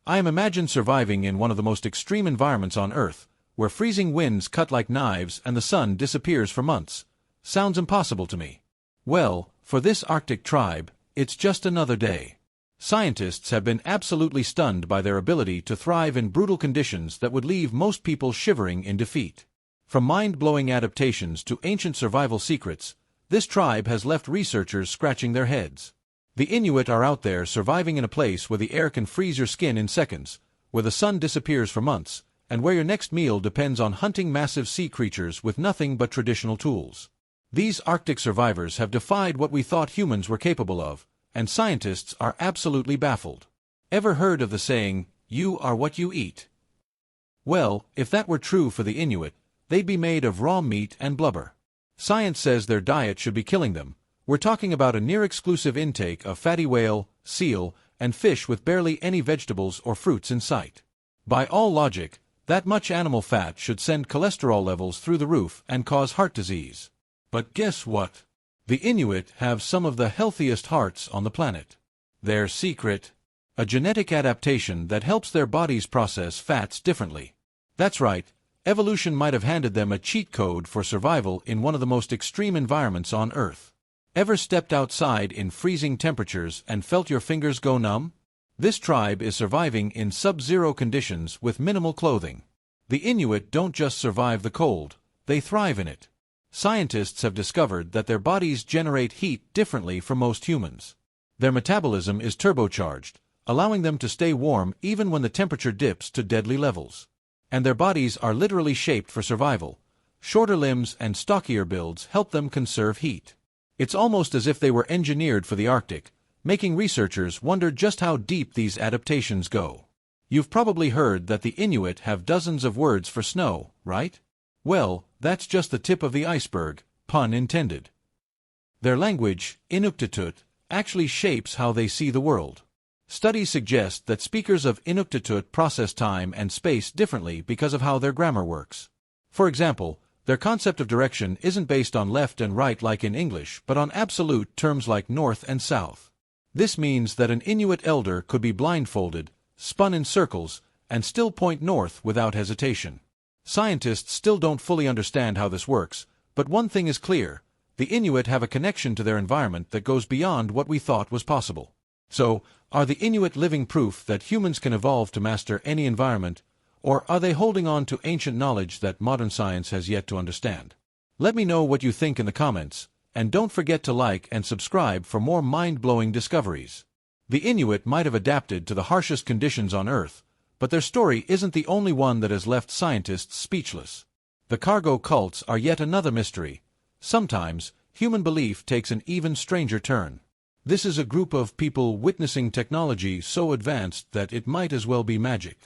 I am imagined surviving in one of the most extreme environments on Earth, where freezing winds cut like knives and the sun disappears for months. Sounds impossible to me. Well, for this Arctic tribe, it's just another day. Scientists have been absolutely stunned by their ability to thrive in brutal conditions that would leave most people shivering in defeat. From mind-blowing adaptations to ancient survival secrets, this tribe has left researchers scratching their heads. The Inuit are out there surviving in a place where the air can freeze your skin in seconds, where the sun disappears for months, and where your next meal depends on hunting massive sea creatures with nothing but traditional tools. These Arctic survivors have defied what we thought humans were capable of, and scientists are absolutely baffled. Ever heard of the saying, "You are what you eat"? Well, if that were true for the Inuit, they'd be made of raw meat and blubber. Science says their diet should be killing them. We're talking about a near-exclusive intake of fatty whale, seal, and fish with barely any vegetables or fruits in sight. By all logic, that much animal fat should send cholesterol levels through the roof and cause heart disease. But guess what? The Inuit have some of the healthiest hearts on the planet. Their secret? A genetic adaptation that helps their bodies process fats differently. That's right, evolution might have handed them a cheat code for survival in one of the most extreme environments on Earth. Ever stepped outside in freezing temperatures and felt your fingers go numb? This tribe is surviving in sub-zero conditions with minimal clothing. The Inuit don't just survive the cold, they thrive in it. Scientists have discovered that their bodies generate heat differently from most humans. Their metabolism is turbocharged, allowing them to stay warm even when the temperature dips to deadly levels. And their bodies are literally shaped for survival. Shorter limbs and stockier builds help them conserve heat. It's almost as if they were engineered for the Arctic, making researchers wonder just how deep these adaptations go. You've probably heard that the Inuit have dozens of words for snow, right? Well, that's just the tip of the iceberg, pun intended. Their language, Inuktitut, actually shapes how they see the world. Studies suggest that speakers of Inuktitut process time and space differently because of how their grammar works. For example, their concept of direction isn't based on left and right like in English, but on absolute terms like north and south. This means that an Inuit elder could be blindfolded, spun in circles, and still point north without hesitation. Scientists still don't fully understand how this works, but one thing is clear: the Inuit have a connection to their environment that goes beyond what we thought was possible. So, are the Inuit living proof that humans can evolve to master any environment, or are they holding on to ancient knowledge that modern science has yet to understand? Let me know what you think in the comments, and don't forget to like and subscribe for more mind-blowing discoveries. The Inuit might have adapted to the harshest conditions on Earth, but their story isn't the only one that has left scientists speechless. The cargo cults are yet another mystery. Sometimes, human belief takes an even stranger turn. This is a group of people witnessing technology so advanced that it might as well be magic.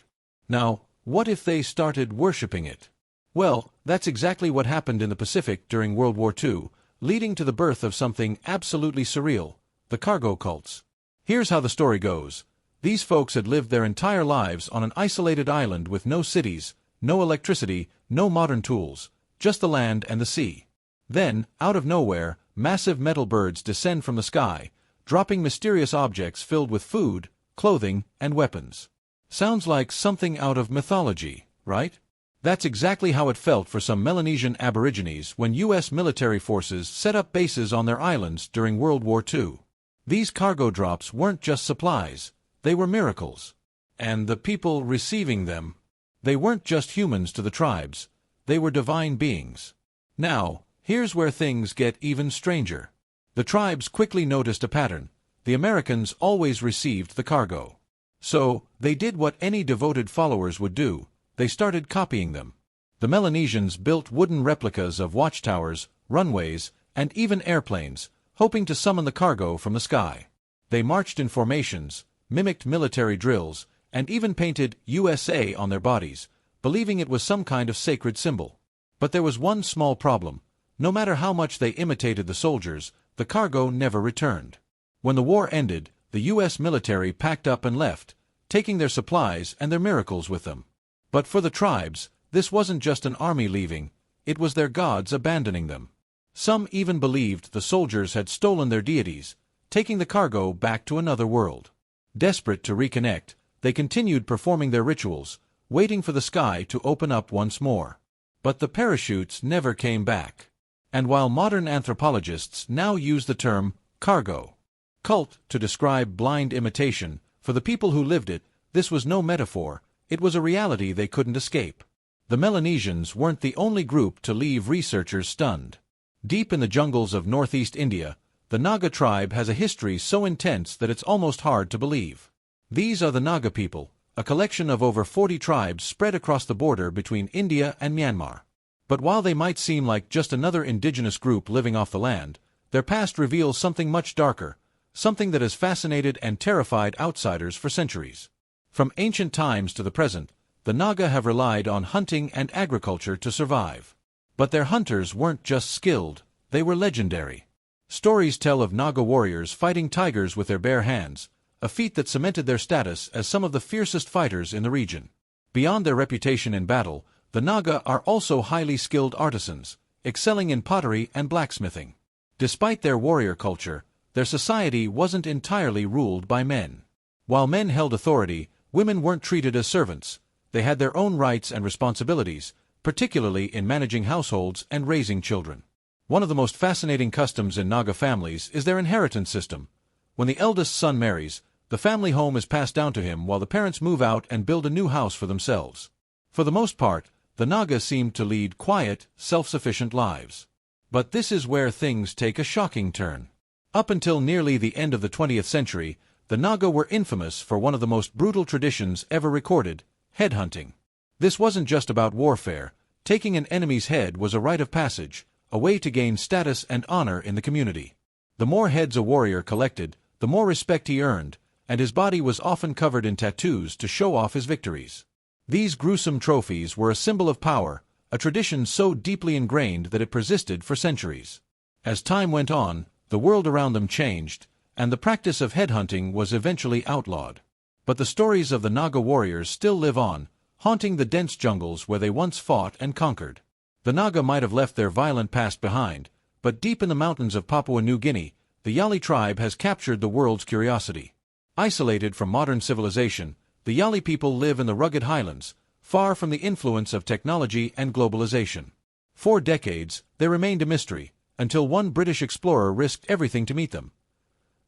Now, what if they started worshipping it? Well, that's exactly what happened in the Pacific during World War II, leading to the birth of something absolutely surreal: the cargo cults. Here's how the story goes. These folks had lived their entire lives on an isolated island with no cities, no electricity, no modern tools, just the land and the sea. Then, out of nowhere, massive metal birds descend from the sky, dropping mysterious objects filled with food, clothing, and weapons. Sounds like something out of mythology, right? That's exactly how it felt for some Melanesian Aborigines when U.S. military forces set up bases on their islands during World War II. These cargo drops weren't just supplies, they were miracles. And the people receiving them, they weren't just humans to the tribes, they were divine beings. Now, here's where things get even stranger. The tribes quickly noticed a pattern: the Americans always received the cargo. So, they did what any devoted followers would do: they started copying them. The Melanesians built wooden replicas of watchtowers, runways, and even airplanes, hoping to summon the cargo from the sky. They marched in formations, mimicked military drills, and even painted USA on their bodies, believing it was some kind of sacred symbol. But there was one small problem: no matter how much they imitated the soldiers, the cargo never returned. When the war ended, the U.S. military packed up and left, taking their supplies and their miracles with them. But for the tribes, this wasn't just an army leaving, it was their gods abandoning them. Some even believed the soldiers had stolen their deities, taking the cargo back to another world. Desperate to reconnect, They continued performing their rituals, waiting for the sky to open up once more. But the parachutes never came back. And while modern anthropologists now use the term cargo cult to describe blind imitation, for the people who lived it, this was no metaphor, it was a reality they couldn't escape. The Melanesians weren't the only group to leave researchers stunned. Deep in the jungles of northeast India, the Naga tribe has a history so intense that it's almost hard to believe. These are the Naga people, a collection of over 40 tribes spread across the border between India and Myanmar. But while they might seem like just another indigenous group living off the land, their past reveals something much darker, something that has fascinated and terrified outsiders for centuries. From ancient times to the present, the Naga have relied on hunting and agriculture to survive. But their hunters weren't just skilled, they were legendary. Stories tell of Naga warriors fighting tigers with their bare hands, a feat that cemented their status as some of the fiercest fighters in the region. Beyond their reputation in battle, the Naga are also highly skilled artisans, excelling in pottery and blacksmithing. Despite their warrior culture, their society wasn't entirely ruled by men. While men held authority, women weren't treated as servants. They had their own rights and responsibilities, particularly in managing households and raising children. One of the most fascinating customs in Naga families is their inheritance system. When the eldest son marries, the family home is passed down to him while the parents move out and build a new house for themselves. For the most part, the Naga seem to lead quiet, self-sufficient lives. But this is where things take a shocking turn. Up until nearly the end of the 20th century, the Naga were infamous for one of the most brutal traditions ever recorded: headhunting. This wasn't just about warfare. Taking an enemy's head was a rite of passage, a way to gain status and honor in the community. The more heads a warrior collected, the more respect he earned, and his body was often covered in tattoos to show off his victories. These gruesome trophies were a symbol of power, a tradition so deeply ingrained that it persisted for centuries. As time went on, the world around them changed, and the practice of headhunting was eventually outlawed. But the stories of the Naga warriors still live on, haunting the dense jungles where they once fought and conquered. The Naga might have left their violent past behind, but deep in the mountains of Papua New Guinea, the Yali tribe has captured the world's curiosity. Isolated from modern civilization, the Yali people live in the rugged highlands, far from the influence of technology and globalization. For decades, they remained a mystery, until one British explorer risked everything to meet them.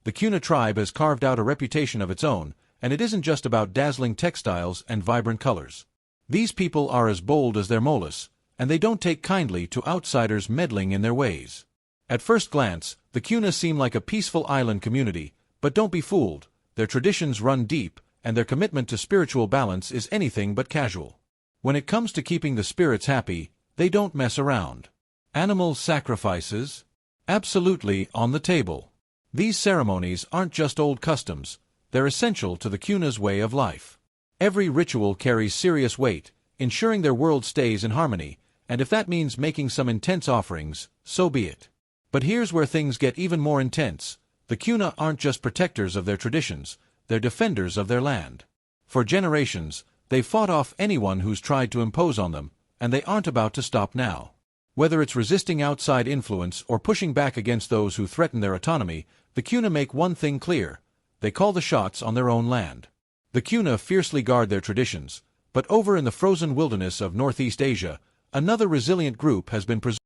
The Kuna tribe has carved out a reputation of its own, and it isn't just about dazzling textiles and vibrant colors. These people are as bold as their molas, and they don't take kindly to outsiders meddling in their ways. At first glance, the Kuna seem like a peaceful island community, but don't be fooled, their traditions run deep, and their commitment to spiritual balance is anything but casual. When it comes to keeping the spirits happy, they don't mess around. Animal sacrifices? Absolutely on the table. These ceremonies aren't just old customs, they're essential to the Kuna's way of life. Every ritual carries serious weight, ensuring their world stays in harmony, and if that means making some intense offerings, so be it. But here's where things get even more intense. The Kuna aren't just protectors of their traditions, they're defenders of their land. For generations, they've fought off anyone who's tried to impose on them, and they aren't about to stop now. Whether it's resisting outside influence or pushing back against those who threaten their autonomy, the Kuna make one thing clear: they call the shots on their own land. The Kuna fiercely guard their traditions, but over in the frozen wilderness of Northeast Asia, another resilient group has been preserved.